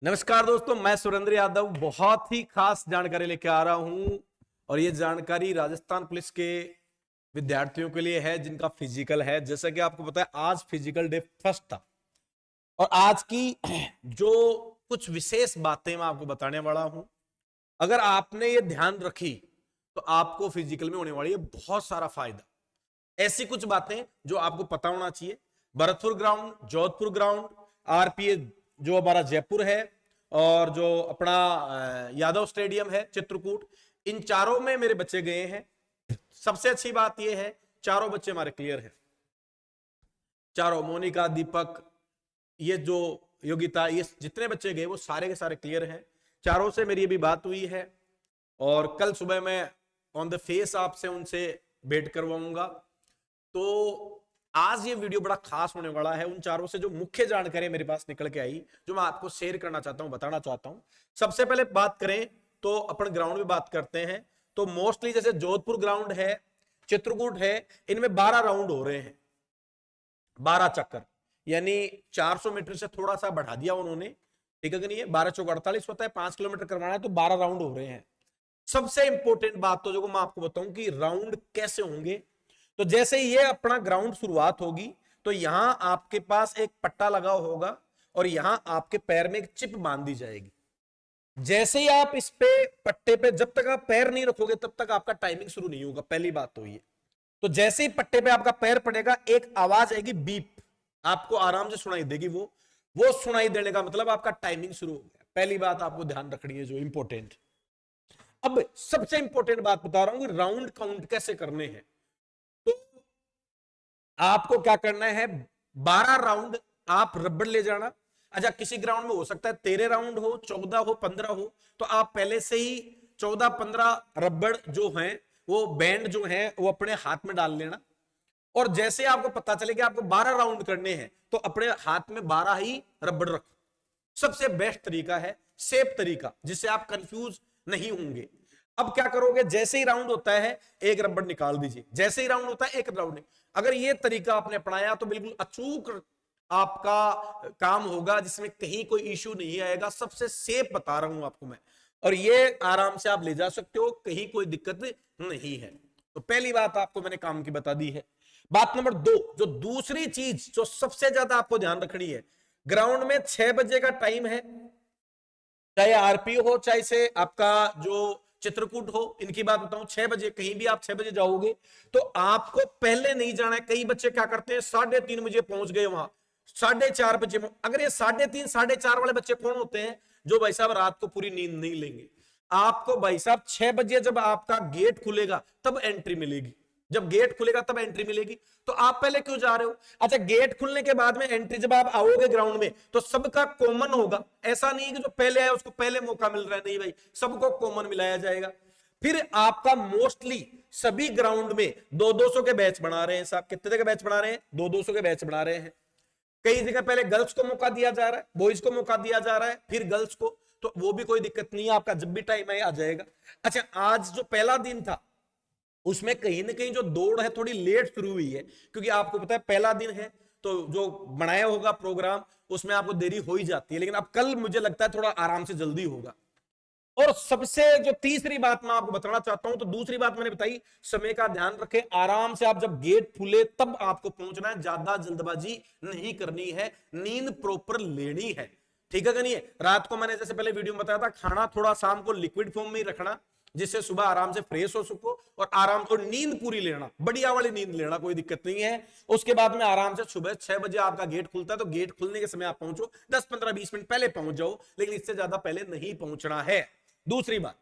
नमस्कार दोस्तों, मैं सुरेंद्र यादव बहुत ही खास जानकारी लेके आ रहा हूं और ये जानकारी राजस्थान पुलिस के विद्यार्थियों के लिए है जिनका फिजिकल है। जैसा कि आपको पता है आज फिजिकल डे फर्स्ट था और आज की जो कुछ विशेष बातें मैं आपको बताने वाला हूं, अगर आपने ये ध्यान रखी तो आपको फिजिकल में होने वाली है बहुत सारा फायदा। ऐसी कुछ बातें जो आपको पता होना चाहिए। Bharatpur ground, Jodhpur ground, RPA जो हमारा जयपुर है और जो अपना यादव स्टेडियम है चित्रकूट, इन चारों में मेरे बच्चे गए हैं। सबसे अच्छी बात यह है चारों बच्चे हमारे क्लियर हैं। चारों, मोनिका, दीपक, ये जो योगिता, ये जितने बच्चे गए वो सारे के सारे क्लियर हैं। चारों से मेरी अभी बात हुई है और कल सुबह मैं ऑन द फेस आपसे उनसे भेंट करवाऊंगा। तो आज ये वीडियो बड़ा खास होने वाला है। उन चारों से जो मुख्य जानकारी मेरे पास निकल के आई, जो मैं आपको शेयर करना चाहता हूं, बताना चाहता हूं। सबसे पहले बात करें तो अपन ग्राउंड में बात करते हैं तो मोस्टली जैसे जोधपुर ग्राउंड है, चित्रकूट है, इनमें 12 राउंड हो रहे हैं, 12 चक्कर, यानी 400 मीटर से थोड़ा सा बढ़ा दिया उन्होंने। ठीक है कि नहीं है? 12 चौक 48 होता है, 5 किलोमीटर करवाना है तो 12 राउंड हो रहे हैं। सबसे इंपॉर्टेंट बात तो जो मैं आपको बताऊं कि राउंड कैसे होंगे। तो जैसे ये अपना ग्राउंड शुरुआत होगी तो यहां आपके पास एक पट्टा लगा होगा और यहां आपके पैर में एक चिप बांध दी जाएगी। जैसे ही आप इस पे पट्टे पे, जब तक आप पैर नहीं रखोगे तब तक आपका टाइमिंग शुरू नहीं होगा। पहली बात तो ये। तो जैसे ही पट्टे पे आपका पैर पड़ेगा एक आवाज आएगी, बीप, आपको आराम से सुनाई देगी। वो सुनाई देने का मतलब आपका टाइमिंग शुरू हो गया। पहली बात आपको ध्यान रखनी है जो इंपॉर्टेंट। अब सबसे इंपॉर्टेंट बात बता रहा हूं कि राउंड काउंट कैसे करने हैं। तो आपको क्या करना है, 12 राउंड आप रबड़ ले जाना। अच्छा, किसी ग्राउंड में हो सकता है 13 राउंड हो, 14 हो, 15 हो, तो आप पहले से ही 14-15 रबड़ जो हैं वो बैंड जो है वो अपने हाथ में डाल लेना। और जैसे आपको पता चले कि आपको 12 राउंड करने हैं तो अपने हाथ में 12 ही रबड़ रखो। सबसे बेस्ट तरीका है, सेफ तरीका, जिससे आप कंफ्यूज नहीं होंगे। अब क्या करोगे, जैसे ही राउंड होता है एक रबड़ निकाल दीजिए, जैसे ही राउंड होता है एक राउंड। अगर ये तरीका आपने अपनाया तो बिल्कुल अचूक आपका काम होगा, जिसमें कहीं कोई इश्यू नहीं आएगा। सबसे सेफ बता रहा हूं आपको मैं, और ये आराम से आप ले जा सकते हो, कहीं कोई दिक्कत नहीं है। तो पहली बात आपको मैंने काम की बता दी है। बात नंबर 2, जो दूसरी चीज जो सबसे ज्यादा आपको ध्यान रखनी है, ग्राउंड में 6 बजे का टाइम है। चाहे आरपी हो, चाहे से आपका जो चित्रकूट हो, इनकी बात बताऊं, 6 बजे, कहीं भी आप 6 बजे जाओगे तो आपको पहले नहीं जाना है। कई बच्चे क्या करते हैं, 3:30 बजे पहुंच गए वहां, 4:30 बजे। अगर ये 3:30 4:30 वाले बच्चे कौन होते हैं, जो भाई साहब रात को पूरी नींद नहीं लेंगे। आपको भाई साहब 6 बजे जब आपका गेट खुलेगा तब एंट्री मिलेगी। जब गेट खुलेगा तब एंट्री मिलेगी, तो आप पहले क्यों जा रहे हो? अच्छा, गेट खुलने के बाद में एंट्री जब आप आओगे ग्राउंड में तो सबका कॉमन होगा। ऐसा नहीं है कि जो पहले आया उसको पहले मौका मिल रहा है, नहीं भाई, सबको कॉमन मिलाया जाएगा। फिर आपका मोस्टली सभी ग्राउंड में 200-200 के बैच बना रहे हैं साहब। कितने के बैच बना रहे हैं? 200-200 के बैच बना रहे हैं। कई जगह पहले गर्ल्स को मौका दिया जा रहा है, बॉयज को मौका दिया जा रहा है, फिर गर्ल्स को, तो वो भी कोई दिक्कत नहीं है, आपका जब भी टाइम है आ जाएगा। अच्छा, आज जो पहला दिन था उसमें कहीं ना कहीं जो दौड़ है थोड़ी लेट शुरू हुई है, क्योंकि आपको पता है पहला दिन है तो जो बनाया होगा प्रोग्राम उसमें आपको देरी हो ही जाती है। लेकिन अब कल मुझे लगता है थोड़ा आराम से जल्दी होगा। और सबसे जो तीसरी बात मैं आपको बताना चाहता हूं, तो दूसरी बात मैंने बताई, समय का ध्यान रखें। आराम से आप जब गेट खुले तब आपको पहुंचना है, ज्यादा जल्दबाजी नहीं करनी है, नींद प्रॉपर लेनी है। ठीक है कि नहीं है? रात को मैंने जैसे पहले वीडियो में बताया था, खाना थोड़ा शाम को लिक्विड फॉर्म में ही रखना, जिससे सुबह आराम से फ्रेश हो सको और आराम, और नींद पूरी लेना, बढ़िया वाली नींद लेना, कोई दिक्कत नहीं है। उसके बाद में आराम से सुबह 6 बजे आपका गेट खुलता है तो गेट खुलने के समय आप पहुंचो, 10-15-20 मिनट पहले पहुंच जाओ, लेकिन इससे ज्यादा पहले नहीं पहुंचना है। दूसरी बात।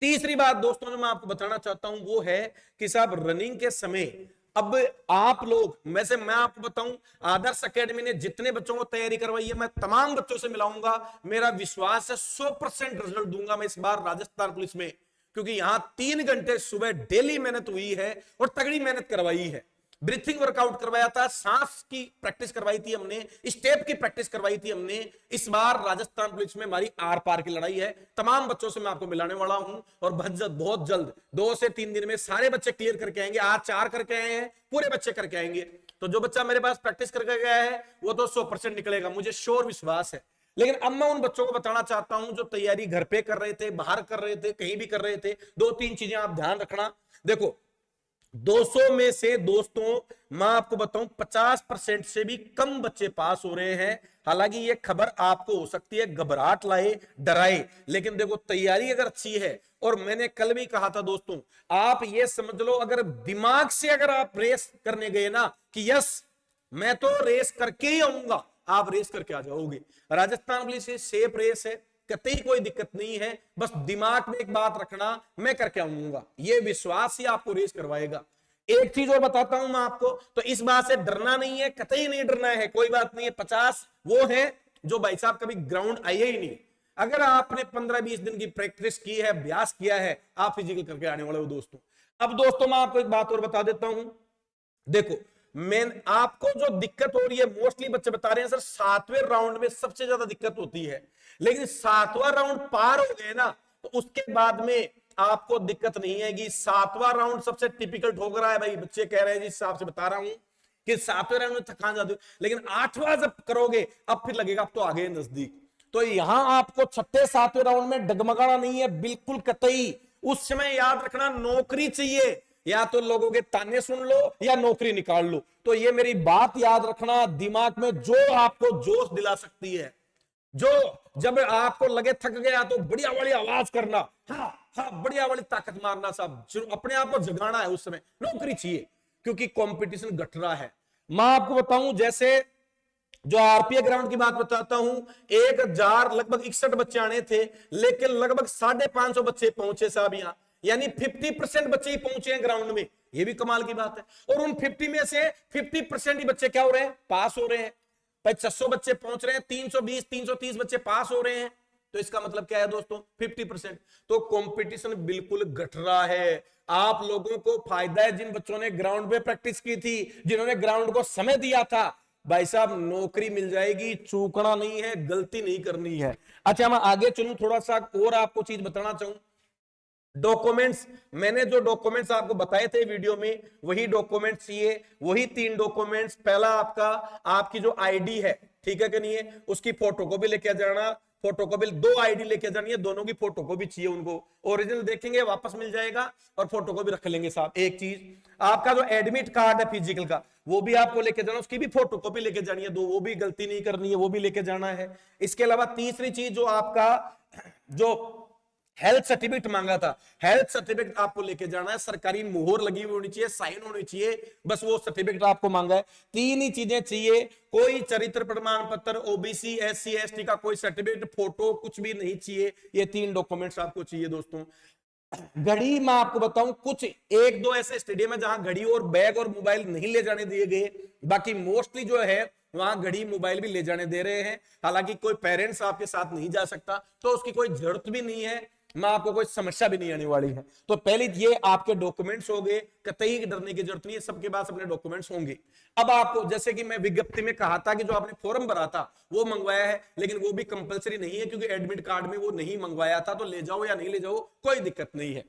तीसरी बात दोस्तों जो मैं आपको बताना चाहता हूं वो है कि साहब रनिंग के समय, अब आप लोग, वैसे मैं आपको बताऊं, आदर्श एकेडमी ने जितने बच्चों को तैयारी करवाई है, मैं तमाम बच्चों से मिलाऊंगा। मेरा विश्वास है 100% रिजल्ट दूंगा मैं इस बार राजस्थान पुलिस में, क्योंकि यहां 3 घंटे सुबह डेली मेहनत हुई है और तगड़ी मेहनत करवाई है। ब्रीथिंग वर्कआउट करवाया था, सांस की प्रैक्टिस करवाई थी हमने, स्टेप की प्रैक्टिस करवाई थी हमने। इस बार राजस्थान पुलिस में हमारी आर पार की लड़ाई है। तमाम बच्चों से मैं आपको मिलाने वाला हूं और बहुत जल्द 2 से 3 दिन में सारे बच्चे क्लियर करके आएंगे। आज 4 करके आए हैं, पूरे बच्चे करके आएंगे। तो जो बच्चा मेरे पास प्रैक्टिस करके गया है वो तो 100% निकलेगा, मुझे श्योर विश्वास है। लेकिन अब मैं उन बच्चों को बताना चाहता हूं जो तैयारी घर पे कर रहे थे, बाहर कर रहे थे, कहीं भी कर रहे थे, दो तीन चीजें आप ध्यान रखना। देखो 200 में से दोस्तों मैं आपको बताऊं 50% से भी कम बच्चे पास हो रहे हैं। हालांकि ये खबर आपको हो सकती है घबराहट लाए, डराए, लेकिन देखो तैयारी अगर अच्छी है, और मैंने कल भी कहा था दोस्तों, आप ये समझ लो अगर दिमाग से अगर आप रेस करने गए ना कि यस मैं तो रेस करके ही आऊंगा, आप रेस करके आ जाओगे। राजस्थान पुलिस से सेफ रेस है, कतई कोई दिक्कत नहीं है, बस दिमाग में एक बात रखना मैं करके आऊंगा, ये विश्वास ही आपको रेस करवाएगा। एक चीज और बताता हूं मैं आपको, तो इस बात से डरना नहीं है, कतई नहीं डरना है, कोई बात नहीं है। 50 वो है जो भाई साहब कभी ग्राउंड आए ही नहीं। अगर आपने 15-20 दिन की प्रैक्टिस की है, अभ्यास किया है, आप फिजिकल करके आने वाले हो दोस्तों। अब दोस्तों मैं आपको एक बात और बता देता हूं, देखो मैं आपको जो दिक्कत हो रही है, मोस्टली बच्चे बता रहे हैं सर 7वें राउंड में सबसे ज्यादा दिक्कत होती है, लेकिन 7वां राउंड पार हो गए ना तो उसके बाद में आपको दिक्कत नहीं आएगी। 7वां राउंड सबसे टिपिकल ठोक रहा है भाई, बच्चे कह रहे हैं जिस हिसाब से बता रहा हूं कि 7वें राउंड में थकान जाती है, लेकिन 8वां जब करोगे अब फिर लगेगा अब तो आगे नजदीक। तो यहां आपको 6-7वें राउंड में डगमगाना नहीं है बिल्कुल कतई। उस समय याद रखना नौकरी चाहिए, या तो लोगों के ताने सुन लो या नौकरी निकाल लो। तो ये मेरी बात याद रखना दिमाग में, जो आपको जोश दिला सकती है, जो जब आपको लगे थक गया तो बढ़िया वाली आवाज करना, हाँ हाँ बढ़िया वाली ताकत मारना, सब अपने आप को जगाना है, उस समय नौकरी चाहिए क्योंकि कंपटीशन घट रहा है। मैं आपको बताऊं जैसे जो आरपीए ग्राउंड की बात बताता हूं, 1000 लगभग 61 बच्चे आने थे, लेकिन लगभग 550 बच्चे पहुंचे साहब यहां, यानी 50% बच्चे ही पहुंचे हैं ग्राउंड में। ये भी कमाल की बात है। और उन 50 में से 50% ही बच्चे क्या हो रहे हैं, पास हो रहे हैं। 600 बच्चे पहुंच रहे हैं, 320 330 बच्चे पास हो रहे हैं, तो इसका मतलब क्या है दोस्तों 50%। तो कंपटीशन बिल्कुल घट रहा है। आप लोगों को फायदा है जिन बच्चों ने ग्राउंड पे प्रैक्टिस की थी, जिन्होंने ग्राउंड को समय दिया था, भाई साहब नौकरी मिल जाएगी, चूकना नहीं है, गलती नहीं करनी है। अच्छा मैं आगे चलूं, थोड़ा सा और आपको चीज बताना चाहूं। डॉक्यूमेंट्स, मैंने जो डॉक्यूमेंट्स आपको बताए थे वीडियो में वही डॉक्यूमेंट्स चाहिए, वही 3 डॉक्यूमेंट्स। पहला आपका आपकी जो आईडी है, ठीक है कि नहीं है, उसकी फोटोकॉपी लेके जाना, फोटोकॉपी 2 आईडी लेके जानी है, दोनों की फोटोकॉपी चाहिए उनको। ओरिजिनल देखेंगे वापस मिल जाएगा और फोटोकॉपी रख लेंगे साहब। एक चीज आपका जो एडमिट कार्ड है फिजिकल का, वो भी आपको लेके जाना, उसकी भी फोटोकॉपी लेके जानी है, दो वो भी गलती नहीं करनी है, वो भी लेके जाना है। इसके अलावा तीसरी चीज जो आपका जो हेल्थ सर्टिफिकेट मांगा था, हेल्थ सर्टिफिकेट आपको लेके जाना है, सरकारी मुहर लगी हुई होनी चाहिए, साइन होनी चाहिए, बस वो सर्टिफिकेट आपको मांगा है। 3 ही चीजें चाहिए, कोई चरित्र प्रमाण पत्र, ओबीसी एससी एसटी का कोई सर्टिफिकेट, फोटो कुछ भी नहीं चाहिए। ये 3 डॉक्यूमेंट्स आपको चाहिए दोस्तों। घड़ी मैं आपको बताऊं, कुछ 1-2 ऐसे स्टेडियम है जहां घड़ी और बैग और मोबाइल नहीं ले जाने दिए गए, बाकी मोस्टली जो है वहां घड़ी मोबाइल भी ले जाने दे रहे हैं। हालांकि कोई पेरेंट्स आपके साथ नहीं जा सकता तो उसकी कोई जरूरत भी नहीं है, मैं आपको कोई समस्या भी नहीं आने वाली है। तो पहले ये आपके डॉक्यूमेंट्स हो गए, कतई डरने की जरूरत नहीं है, सबके पास अपने डॉक्यूमेंट्स होंगे। अब आपको जैसे कि मैं विज्ञप्ति में कहा था कि जो आपने फॉर्म भरा था वो मंगवाया है, लेकिन वो भी कंपलसरी नहीं है क्योंकि एडमिट कार्ड में वो नहीं मंगवाया था, तो ले जाओ या नहीं ले जाओ कोई दिक्कत नहीं है।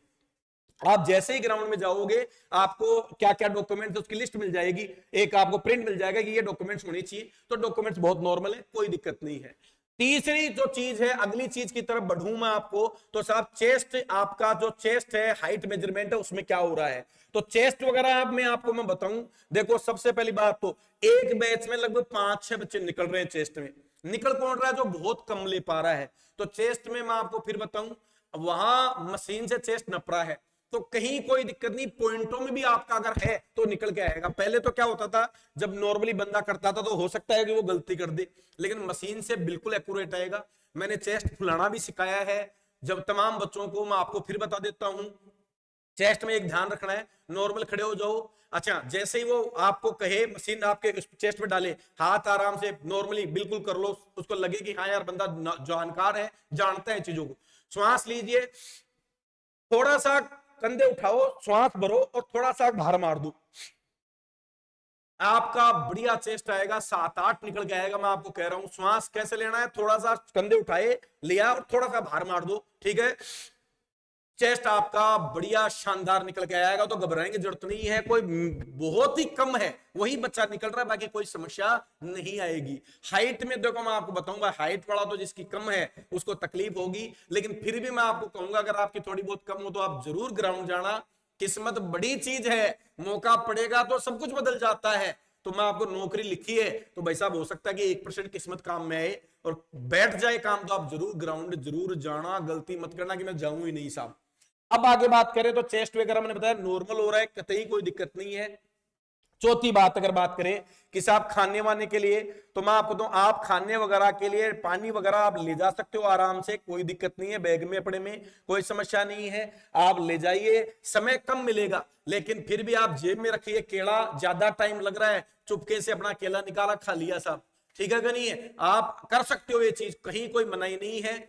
आप जैसे ही ग्राउंड में जाओगे आपको क्या क्या डॉक्यूमेंट्स उसकी लिस्ट मिल जाएगी, एक आपको प्रिंट मिल जाएगा कि ये डॉक्यूमेंट्स होने चाहिए। तो डॉक्यूमेंट्स बहुत नॉर्मल है, कोई दिक्कत नहीं है। तीसरी जो चीज है, अगली चीज की तरफ बढ़ूं मैं आपको, तो साहब चेस्ट, आपका जो चेस्ट है हाइट मेजरमेंट है उसमें क्या हो रहा है। तो चेस्ट वगैरह अब मैं बताऊं, देखो सबसे पहली बात तो एक बैच में लगभग 5-6 बच्चे निकल रहे हैं चेस्ट में। निकल कौन रहा है, जो बहुत कम ले पा रहा है। तो चेस्ट में मैं आपको फिर बताऊं, वहां मशीन से चेस्ट नप रहा है, तो कहीं कोई दिक्कत नहीं, पॉइंटों में भी आपका अगर है तो निकल के आएगा। पहले तो क्या होता था, जब नॉर्मली बंदा करता था तो हो सकता है कि वो गलती कर दे, लेकिन मशीन से बिल्कुल एक्यूरेट आएगा। मैंने चेस्ट फुलाना भी सिखाया है जब तमाम बच्चों को, मैं आपको फिर बता देता हूं। चेस्ट में एक ध्यान रखना है, नॉर्मल खड़े हो जाओ। अच्छा जैसे ही वो आपको कहे, मशीन आपके चेस्ट में डाले, हाथ आराम से नॉर्मली बिल्कुल कर लो, उसको लगे कि हाँ यार बंदा जानकार है, जानता है चीजों को। श्वास लीजिए, थोड़ा सा कंधे उठाओ, श्वास भरो और थोड़ा सा भार मार दो, आपका बढ़िया चेस्ट आएगा, 7-8 निकल के आएगा। मैं आपको कह रहा हूं श्वास कैसे लेना है, थोड़ा सा कंधे उठाए लिया और थोड़ा सा भार मार दो, ठीक है। चेस्ट आपका बढ़िया शानदार निकल के आएगा, तो घबराएंगे जरूरत नहीं है। कोई बहुत ही कम है वही बच्चा निकल रहा है, बाकी कोई समस्या नहीं आएगी। हाइट में देखो मैं आपको बताऊंगा, हाइट वाला तो जिसकी कम है उसको तकलीफ होगी, लेकिन फिर भी मैं आपको कहूंगा अगर आपकी थोड़ी बहुत कम हो तो आप जरूर ग्राउंड जाना। किस्मत बड़ी चीज है, मौका पड़ेगा तो सब कुछ बदल जाता है। तो मैं आपको नौकरी लिखी है तो भाई साहब हो सकता है कि 1% किस्मत काम में आए और बैठ जाए काम, तो आप जरूर ग्राउंड जरूर जाना, गलती मत करना कि मैं जाऊं ही नहीं साहब। अब आगे बात करें तो चेस्ट वगैरह मैंने बताया नॉर्मल हो रहा है, कतई कोई दिक्कत नहीं है। चौथी बात अगर बात करें कि साहब खाने वाने के लिए, तो मैं आपको दूं आप खाने वगैरह के लिए पानी वगैरह आप ले जा सकते हो आराम से, कोई दिक्कत नहीं है, बैग में अपने में कोई समस्या नहीं है, आप ले जाइए। समय कम मिलेगा लेकिन फिर भी आप जेब में रखिए। केला ज्यादा टाइम लग रहा है, चुपके से अपना केला निकाला खा लिया साहब, ठीक है कि नहीं है, आप कर सकते हो ये चीज, कहीं कोई मनाही नहीं है।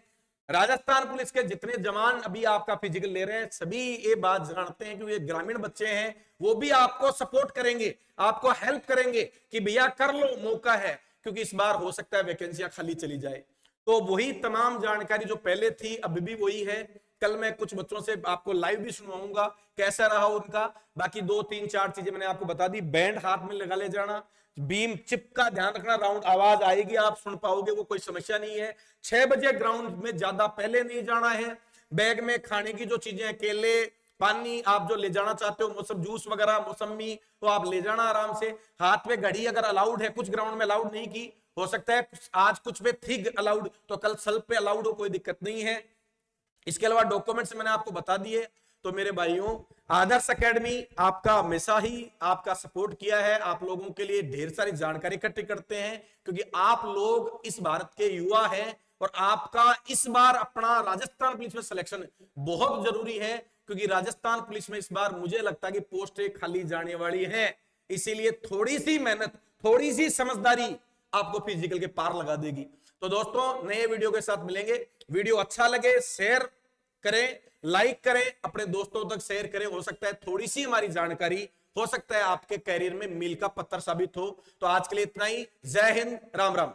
राजस्थान पुलिस के जितने जवान अभी आपका फिजिकल ले रहे हैं सभी ये बात जानते हैं कि ये ग्रामीण बच्चे हैं, वो भी आपको सपोर्ट करेंगे, आपको हेल्प करेंगे कि भैया कर लो, मौका है, क्योंकि इस बार हो सकता है वैकेंसियां खाली चली जाए। तो वही तमाम जानकारी जो पहले थी अभी भी वही है। कल मैं कुछ बच्चों से आपको लाइव भी सुनवाऊंगा कैसा रहा उनका। बाकी 2 3 4 चीजें मैंने आपको बता दी। बैंड हाथ में लगा ले जाना, बीम चिप का ध्यान रखना, राउंड आवाज आएगी आप सुन पाओगे, वो कोई समस्या नहीं है। 6 बजे ग्राउंड में ज्यादा पहले नहीं जाना है। बैग में खाने की जो चीजें, केले, पानी आप जो ले जाना चाहते हो, मौसम जूस वगैरह, मौसमी, तो आप ले जाना आराम से। हाथ में घड़ी अगर अलाउड है, कुछ ग्राउंड में अलाउड नहीं की, हो सकता है आज कुछ पे थी अलाउड तो कल सल्प पे अलाउड हो, कोई दिक्कत नहीं है। इसके अलावा डॉक्यूमेंट्स मैंने आपको बता दिए। तो मेरे भाइयों, आदर्श एकेडमी आपका हमेशा ही आपका सपोर्ट किया है, आप लोगों के लिए ढेर सारी जानकारी इकट्ठी करते हैं, क्योंकि आप लोग इस भारत के युवा हैं और आपका इस बार अपना राजस्थान पुलिस में सिलेक्शन बहुत जरूरी है, क्योंकि राजस्थान पुलिस में इस बार मुझे लगता है कि पोस्टें खाली जाने वाली हैं। इसीलिए थोड़ी सी मेहनत, थोड़ी सी समझदारी आपको फिजिकल के पार लगा देगी। तो दोस्तों नए वीडियो के साथ मिलेंगे। वीडियो अच्छा लगे शेयर करें, लाइक करें, अपने दोस्तों तक शेयर करें। हो सकता है थोड़ी सी हमारी जानकारी हो सकता है आपके कैरियर में मील का पत्थर साबित हो। तो आज के लिए इतना ही। जय हिंद, राम राम।